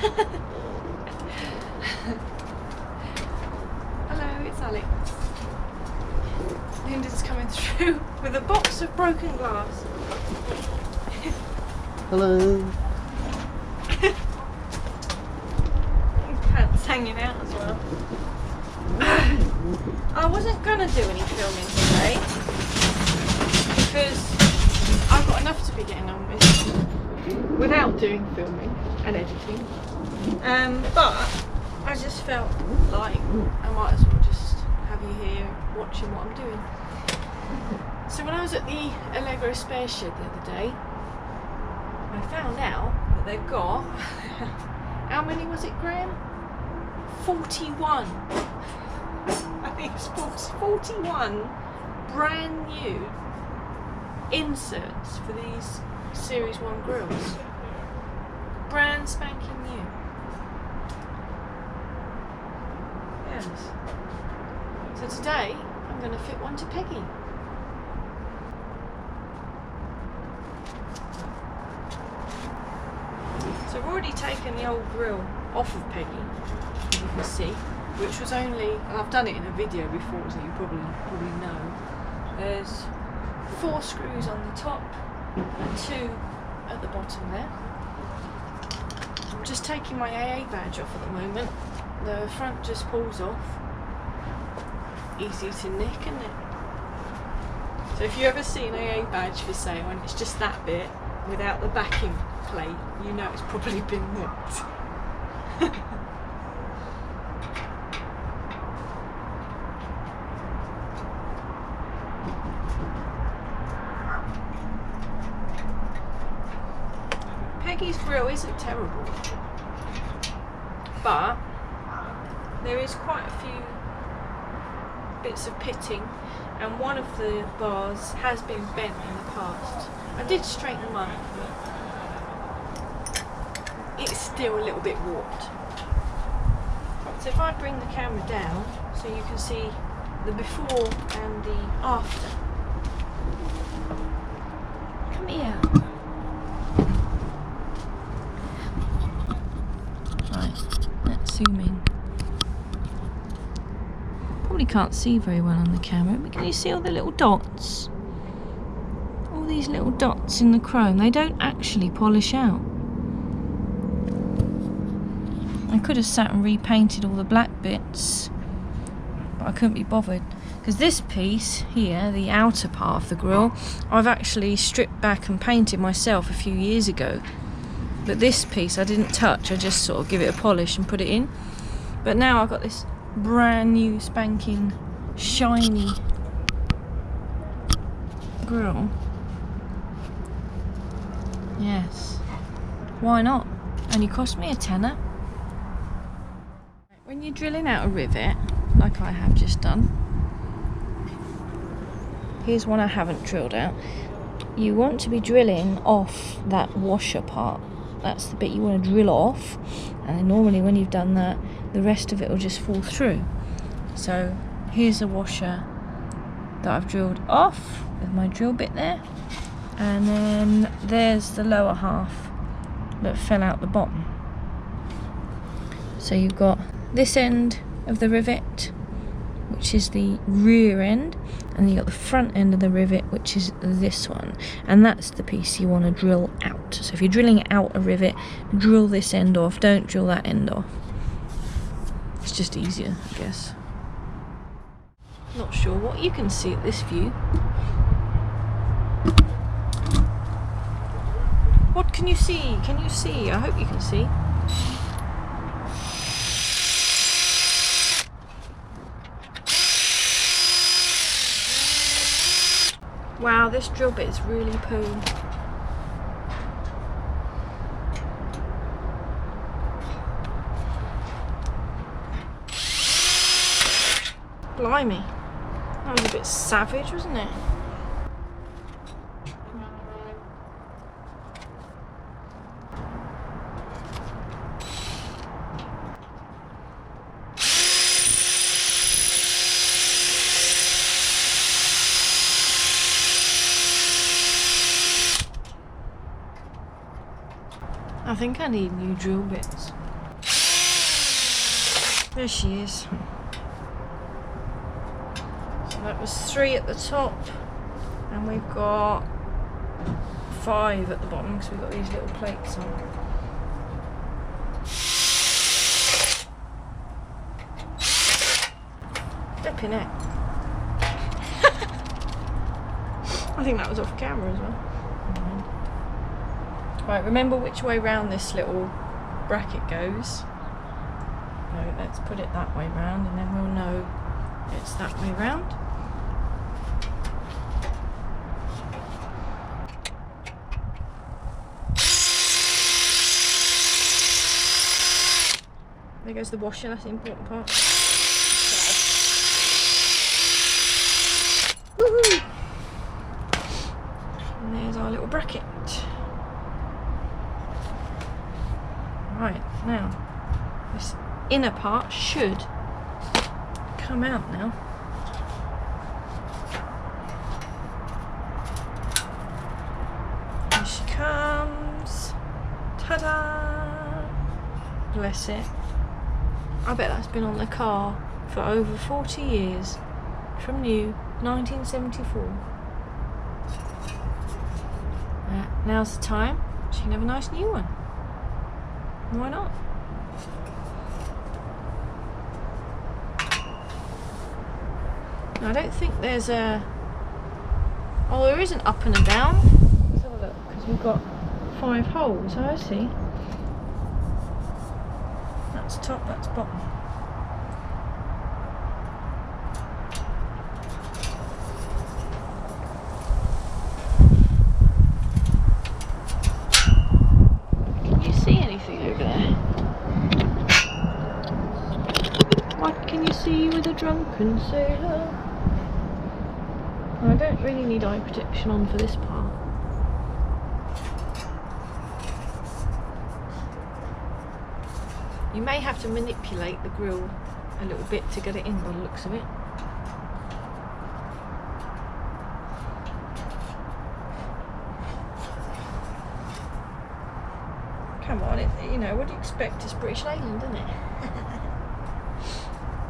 Hello, it's Alex. Lyndon's coming through with a box of broken glass. Hello. Pants hanging out as well. I wasn't going to do any filming today because I've got enough to be getting on with without doing filming and editing. But I just felt like I might as well just have you here watching what I'm doing. So when I was at the Allegro spare shed the other day, I found out that they've got, how many was it, Graham? 41. I think it's 41 brand new inserts for these Series 1 grills. Brand spanking new. Yes. So today I'm going to fit one to Peggy. So I've already taken the old grill off of Peggy, as you can see, which was only, and I've done it in a video before, so you probably know. There's 4 screws on the top and 2 at the bottom there. I'm just taking my AA badge off at the moment. The front just pulls off. Easy to nick, isn't it? So if you ever see an AA badge for sale and it's just that bit without the backing plate, you know it's probably been nicked. Peggy's grill isn't terrible, but there is quite a few bits of pitting, and one of the bars has been bent in the past. I did straighten them up, but it's still a little bit warped. So if I bring the camera down so you can see the before and the after. Come here. Right, let's zoom in. Probably can't see very well on the camera, but can you see all the little dots? All these little dots in the chrome, they don't actually polish out. I could have sat and repainted all the black bits, but I couldn't be bothered. Because this piece here, the outer part of the grill, I've actually stripped back and painted myself a few years ago. But this piece I didn't touch, I just sort of give it a polish and put it in. But now I've got this brand new spanking shiny grill. Yes, why not? Only cost me a tenner. When you're drilling out a rivet, like I have just done, here's one I haven't drilled out. You want to be drilling off that washer part. That's the bit you want to drill off, and then normally when you've done that, the rest of it will just fall through. So here's a washer that I've drilled off with my drill bit there, and then there's the lower half that fell out the bottom. So you've got this end of the rivet, which is the rear end, and then you've got the front end of the rivet, which is this one, and that's the piece you want to drill out. So if you're drilling out a rivet, drill this end off, don't drill that end off. It's just easier, I guess. Not sure what you can see at this view. What can you see? Can you see? I hope you can see. Wow, this drill bit is really poo. Blimey, that was a bit savage, wasn't it? I think I need new drill bits. There she is. So that was 3 at the top, and we've got 5 at the bottom because we've got these little plates on. Flipping it. I think that was off camera as well. Right, remember which way round this little bracket goes. So let's put it that way round, and then we'll know it's that way round. There goes the washer, that's the important part. Woohoo! And there's our little bracket. Right, now this inner part should come out now. Here she comes. Ta-da! Bless it. I bet that's been on the car for over 40 years. From new, 1974. Now's the time. She can have a nice new one. Why not? Now, I don't think there's a... Oh, there is an up and a down. Let's have a look, because we've got 5 holes. Oh, I see. That's top, that's bottom. Can you see anything over there? What can you see with a drunken sailor? I don't really need eye protection on for this part. You may have to manipulate the grill a little bit to get it in by the looks of it. Come on, you know, what do you expect? It's British Leyland, isn't it?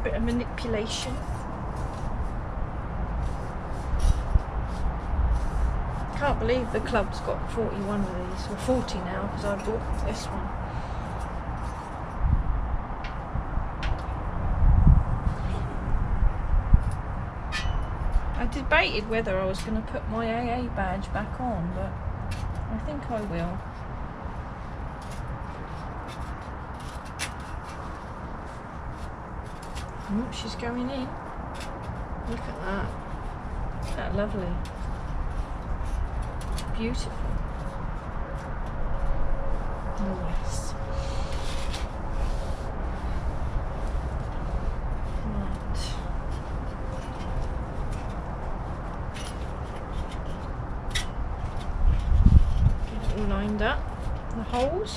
Bit of manipulation. Can't believe the club's got 41 of these, or 40 now, because I bought this one. I debated whether I was going to put my AA badge back on, but I think I will. Oh, she's going in. Look at that. Isn't that lovely? Beautiful. Oh, yes. Right. Get it all lined up. The holes.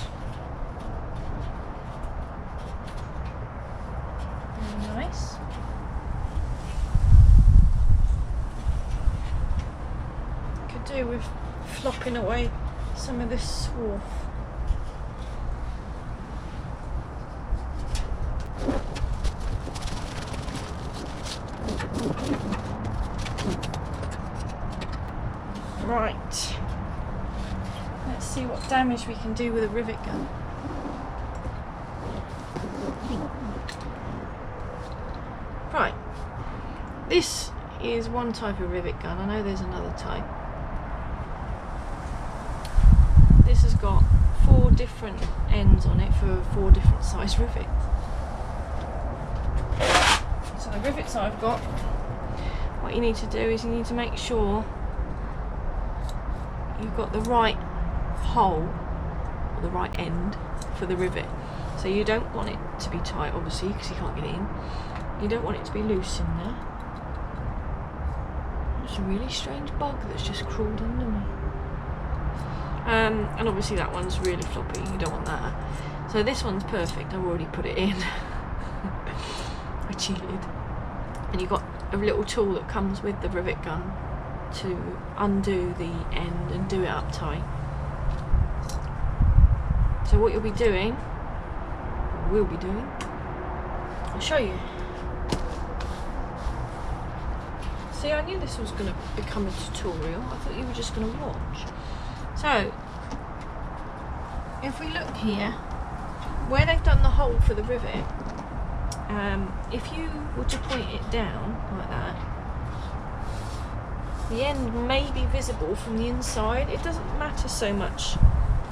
Very nice. Could do with flopping away some of this swarf. Right, let's see what damage we can do with a rivet gun. Right, this is one type of rivet gun. I know there's another type. This has got 4 different ends on it for 4 different size rivets. So the rivets I've got, what you need to do is you need to make sure you've got the right hole, or the right end for the rivet. So you don't want it to be tight, obviously, because you can't get it in. You don't want it to be loose in there. There's a really strange bug that's just crawled under me. And obviously that one's really floppy, you don't want that. So this one's perfect, I've already put it in. I cheated. And you've got a little tool that comes with the rivet gun to undo the end and do it up tight. So what you'll be doing, or will be doing, I'll show you. See, I knew this was going to become a tutorial. I thought you were just going to watch. So, if we look here, where they've done the hole for the rivet, if you were to point it down like that, the end may be visible from the inside. It doesn't matter so much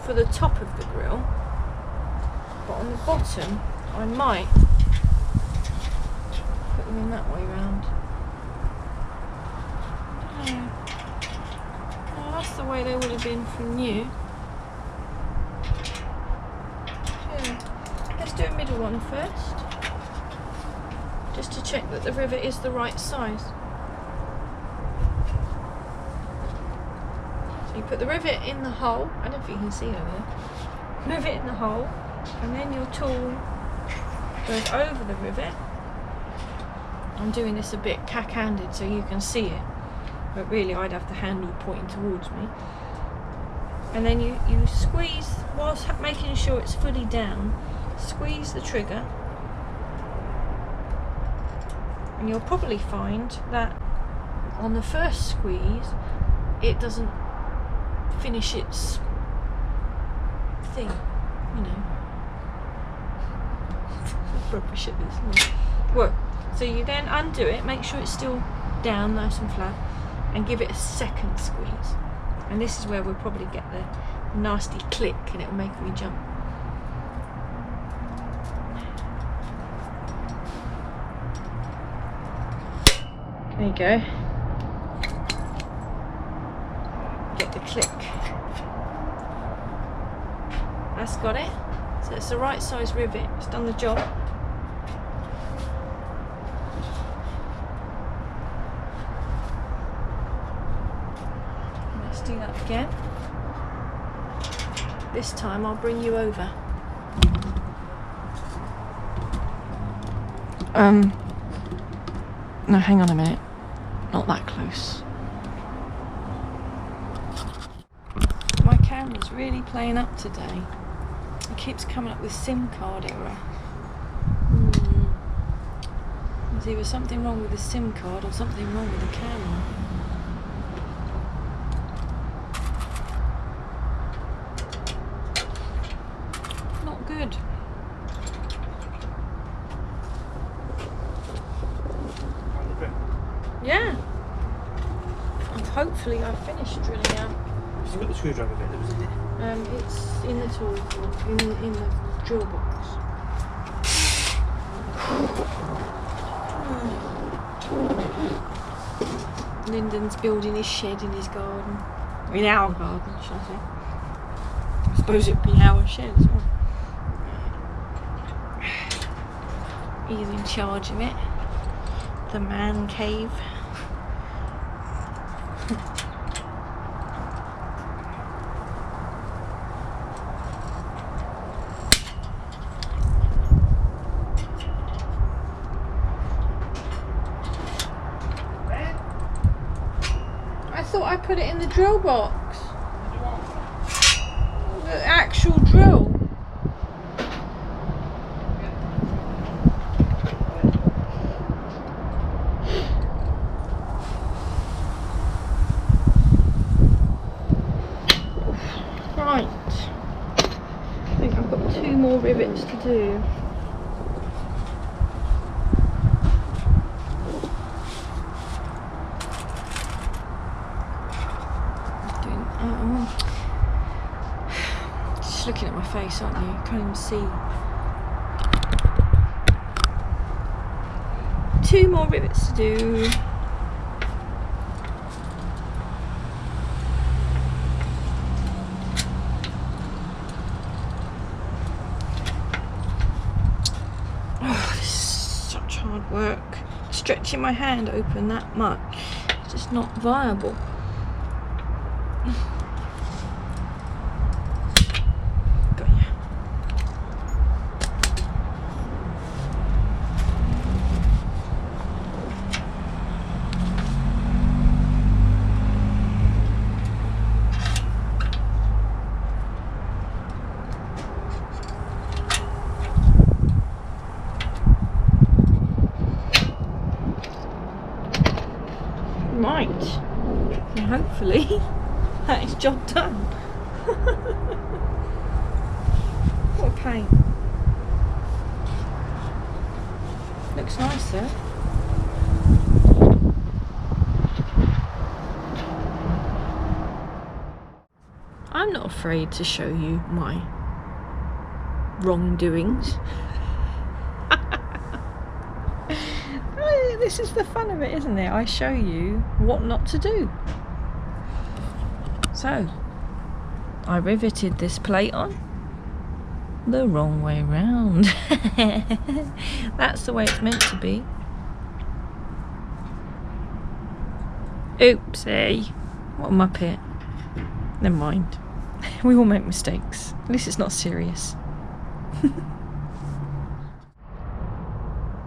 for the top of the grill, but on the bottom, I might put them in that way round. Well, that's the way they would have been from new. Yeah. Let's do a middle one first, just to check that the rivet is the right size. So you put the rivet in the hole. I don't think you can see over there. Rivet in the hole, and then your tool goes over the rivet. I'm doing this a bit cack-handed so you can see it, but really I'd have the handle pointing towards me. And then you squeeze, whilst making sure it's fully down, squeeze the trigger, and you'll probably find that on the first squeeze it doesn't finish its thing, you know. Rubbish at this. Well, so you then undo it, make sure it's still down nice and flat, and give it a second squeeze. And this is where we'll probably get the nasty click and it'll make me jump. There you go. Get the click. That's got it. So it's the right size rivet. It's done the job. Let's do that again. This time I'll bring you over. No, hang on a minute. Not that close. My camera's really playing up today. It keeps coming up with SIM card error. There's either something wrong with the SIM card or something wrong with the camera. Not good. Yeah. And hopefully I've finished drilling out. You've got the screwdriver bit, wasn't it? It's in the tool, in the drill box. Lyndon's building his shed in his garden. In our garden, should I say. I suppose it'd be our shed as well. He's in charge of it. The man cave. I thought I put it in the drill box. The actual drill. Right. I think I've got 2 more rivets to do. Just looking at my face, aren't you? Can't even see. 2 more rivets to do. Oh, this is such hard work. Stretching my hand open that much, it's just not viable. hopefully that is job done. What a pain. Looks nice though. I'm not afraid to show you my wrongdoings. This is the fun of it, isn't it? I show you what not to do. So, I riveted this plate on the wrong way round. That's the way it's meant to be. Oopsie. What a muppet. Never mind. We all make mistakes. At least it's not serious.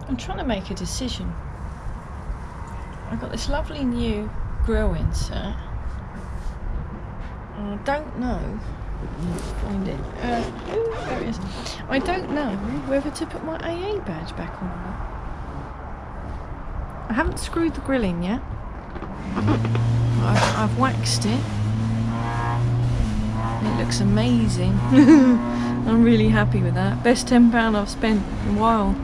I'm trying to make a decision. I've got this lovely new grill insert. And I don't know. Find it. There it is. I don't know whether to put my AA badge back on or not. I haven't screwed the grill in yet. I've waxed it. It looks amazing. I'm really happy with that. Best £10 I've spent in a while.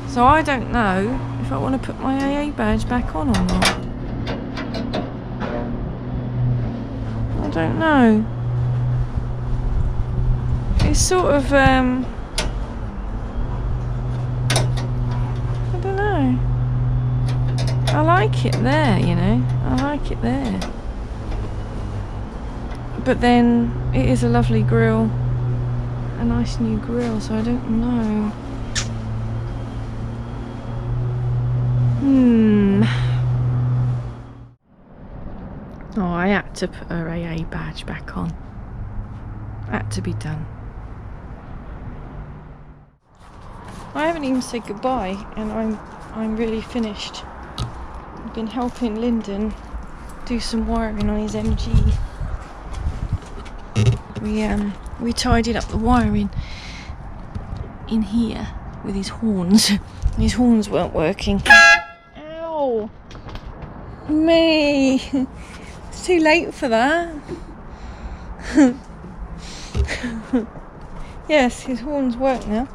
So I don't know if I want to put my AA badge back on or not. I don't know. It's sort of I don't know. I like it there, you know. I like it there. But then it is a lovely grill, a nice new grill, so I don't know. Oh, I had to put her AA badge back on. Had to be done. I haven't even said goodbye, and I'm really finished. I've been helping Lyndon do some wiring on his MG. We tidied up the wiring in here with his horns. His horns weren't working. Ow! Me! It's too late for that. Yes, his horns work now.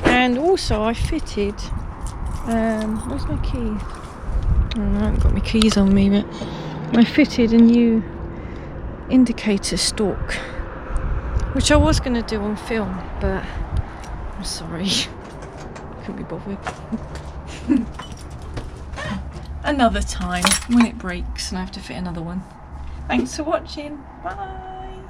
And also I fitted, where's my keys? Oh, I haven't got my keys on me, but I fitted a new indicator stalk, which I was going to do on film, but I'm sorry, couldn't be bothered. Another time when it breaks and I have to fit another one. Thanks for watching. Bye.